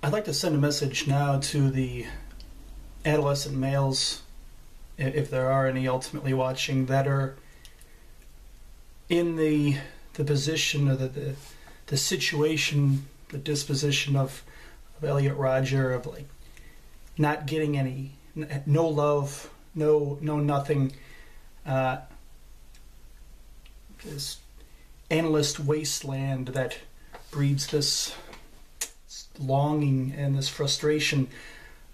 I'd like to send a message now to the adolescent males, if there are any ultimately watching, that are in the position or the situation, the disposition of Elliot Rodger, of like not getting any, no love, no nothing, this analyst wasteland that breeds this longing and this frustration.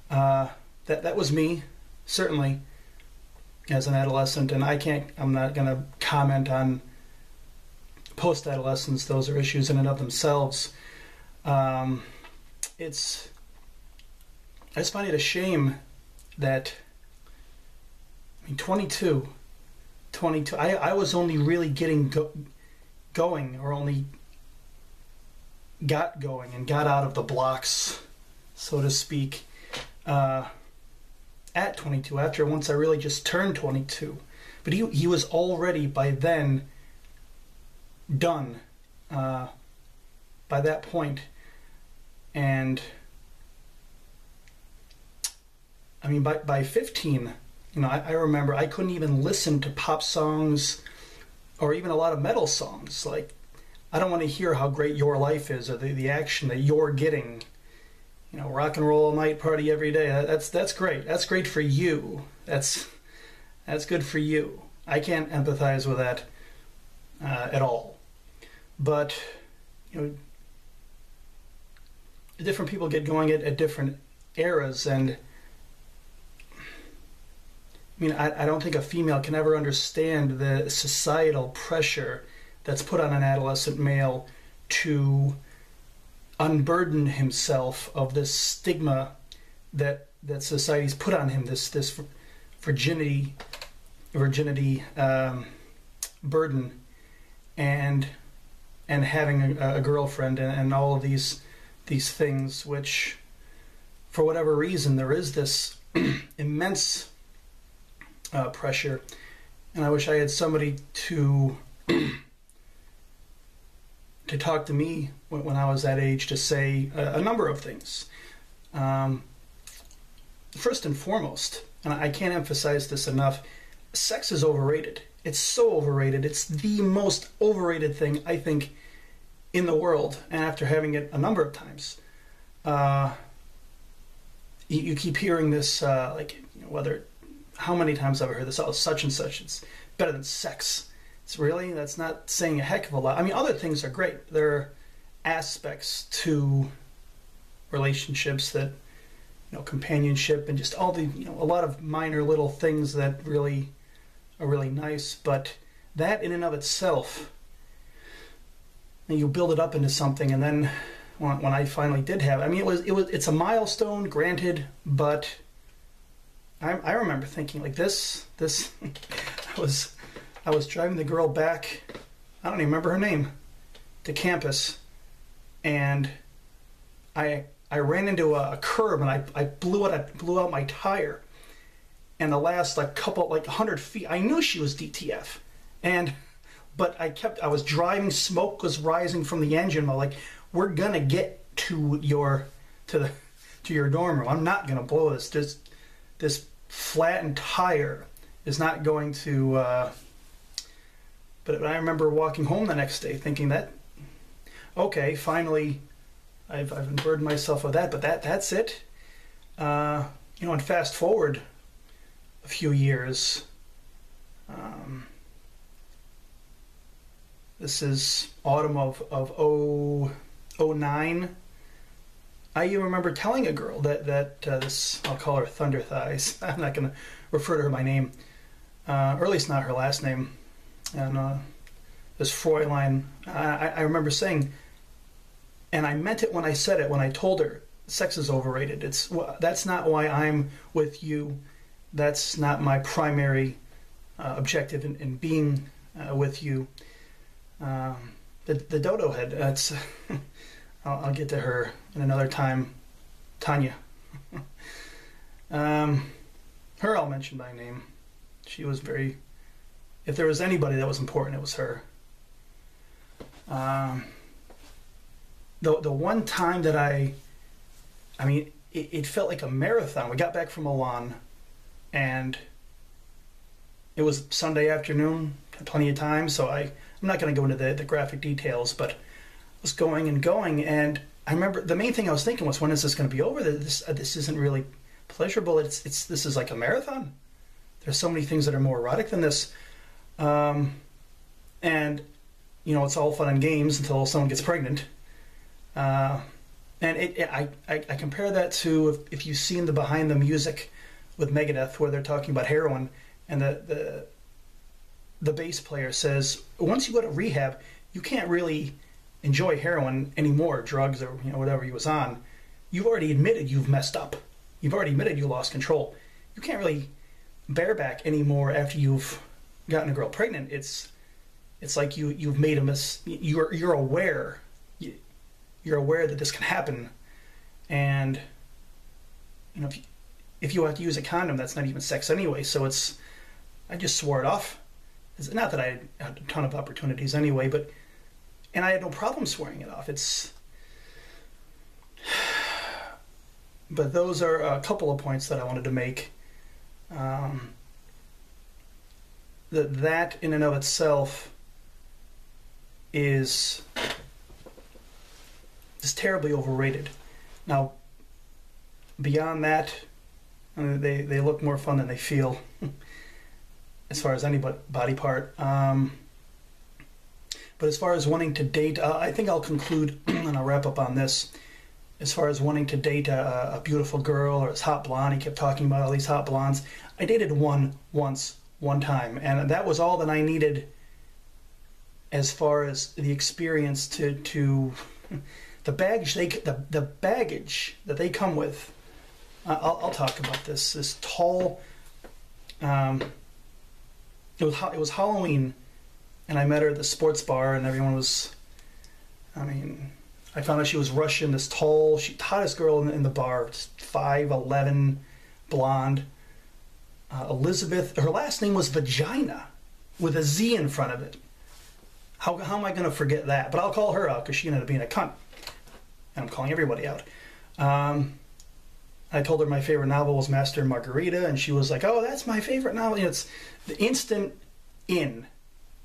That was me, certainly, as an adolescent, and I'm not going to comment on post-adolescence. Those are issues in and of themselves. I just find it a shame that, 22, I was only really getting going, or only got going and got out of the blocks, so to speak, at 22, once I really just turned 22. But he was already by then done, by that point. And by 15, I remember I couldn't even listen to pop songs or even a lot of metal songs. Like, I don't want to hear how great your life is, or the action that you're getting. Rock and roll all night, party every day. That's great. That's great for you. That's good for you. I can't empathize with that at all. But different people get going at different eras, and I don't think a female can ever understand the societal pressure that's put on an adolescent male to unburden himself of this stigma that society's put on him, this virginity burden, and having a girlfriend and all of these things, which for whatever reason there is this immense pressure. And I wish I had somebody to talk to me when I was that age, to say a number of things. First and foremost, and I can't emphasize this enough, sex is overrated. It's so overrated. It's the most overrated thing, I think, in the world. And after having it a number of times, you keep hearing this, whether, how many times have I heard this? Oh, such and such, it's better than sex. That's not saying a heck of a lot. Other things are great. There are aspects to relationships that, companionship and just all the, a lot of minor little things that really are really nice. But that in and of itself, and you build it up into something, and then when I finally did have it, it's a milestone, granted, but I remember thinking like this I was driving the girl back, I don't even remember her name, to campus, and I ran into a curb, and I blew out my tire, and the last couple 100 feet, I knew she was DTF, but I was driving, smoke was rising from the engine. I'm like, we're gonna get to your dorm room. I'm not gonna blow this flattened tire is not going to. But I remember walking home the next day thinking that, okay, finally, I've unburdened myself of that. But that's it. And fast forward a few years. This is autumn of 09. I even remember telling a girl that this, I'll call her Thunder Thighs. I'm not going to refer to her by name, or at least not her last name. And this Fräulein, I remember saying, and I meant it when I said it, when I told her, sex is overrated. That's not why I'm with you. That's not my primary objective in being with you. The dodo head, that's I'll get to her in another time. Tanya. Her I'll mention by name. She was very, if there was anybody that was important, it was her. The one time that I I mean, it felt like a marathon. We got back from Milan, and it was Sunday afternoon, had plenty of time, so I'm not going to go into the graphic details, but I was going and going, and I remember the main thing I was thinking was, when is this going to be over? This isn't really pleasurable. This is like a marathon. There's so many things that are more erotic than this. And, you know, it's all fun and games until someone gets pregnant. And I compare that to if you've seen the Behind the Music with Megadeth, where they're talking about heroin, and the bass player says, once you go to rehab, you can't really enjoy heroin anymore, drugs, or whatever he was on. You've already admitted you've messed up. You've already admitted you lost control. You can't really bareback anymore after you've gotten a girl pregnant. It's like you've made a you're aware. You're aware that this can happen, and if you have to use a condom, that's not even sex anyway. So I just swore it off. It's not that I had a ton of opportunities anyway, and I had no problem swearing it off. But those are a couple of points that I wanted to make. That in and of itself is terribly overrated. Now, beyond that, they look more fun than they feel, as far as any body part. But as far as wanting to date, I think I'll conclude and I'll wrap up on this. As far as wanting to date a beautiful girl or this hot blonde, he kept talking about all these hot blondes. I dated one time, and that was all that I needed as far as the experience to the baggage the baggage that they come with. I'll talk about this. This tall. It was Halloween, and I met her at the sports bar, and everyone was. I mean, I found out she was Russian. This tall, hottest girl in the bar, 5'11", blonde. Elizabeth. Her last name was Vagina, with a Z in front of it. How am I going to forget that? But I'll call her out because she ended up being a cunt. And I'm calling everybody out. I told her my favorite novel was Master and Margarita, and she was like, "Oh, that's my favorite novel." It's the instant in,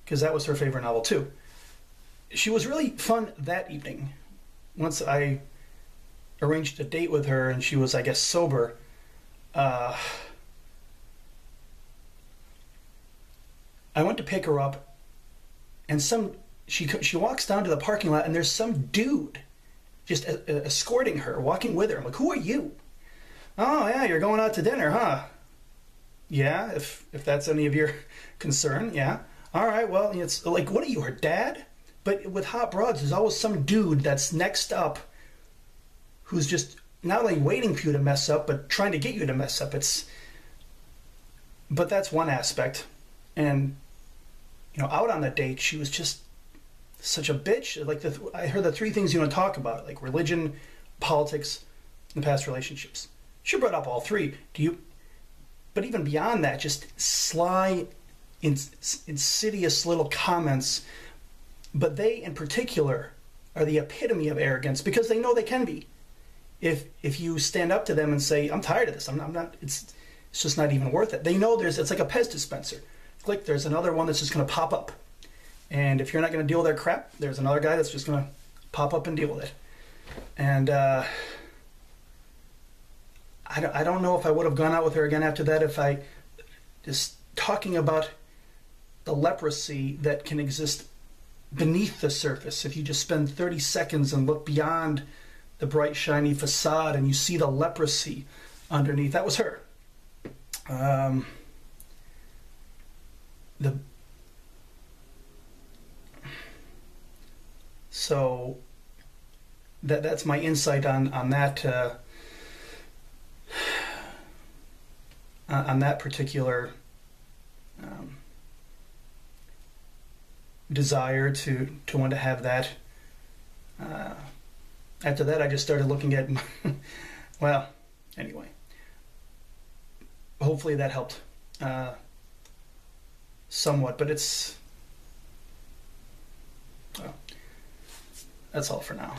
because that was her favorite novel too. She was really fun that evening. Once I arranged a date with her, and she was, I guess, sober. I went to pick her up, and she walks down to the parking lot, and there's some dude just escorting her, walking with her. I'm like, "Who are you?" "Oh, yeah, you're going out to dinner, huh?" "Yeah, if that's any of your concern, yeah." "All right, well, it's like, what are you, her dad?" But with hot broads, there's always some dude that's next up who's just not only waiting for you to mess up, but trying to get you to mess up. But that's one aspect. And, out on the date, she was just such a bitch. Like, I heard the three things you want to talk about, like religion, politics, and past relationships. She brought up all three. But even beyond that, just sly, insidious little comments. But they, in particular, are the epitome of arrogance, because they know they can be. If you stand up to them and say, "I'm tired of this. I'm not. It's just not even worth it." They know it's like a Pez dispenser. Click. There's another one that's just going to pop up. And if you're not going to deal with their crap, there's another guy that's just going to pop up and deal with it. And I don't know if I would have gone out with her again after that, if I just talking about the leprosy that can exist beneath the surface. If you just spend 30 seconds and look beyond the bright, shiny facade and you see the leprosy underneath, that was her. So that's my insight on that on that particular desire to want to have that. After that, I just started looking at well, anyway, hopefully that helped somewhat, but well, that's all for now.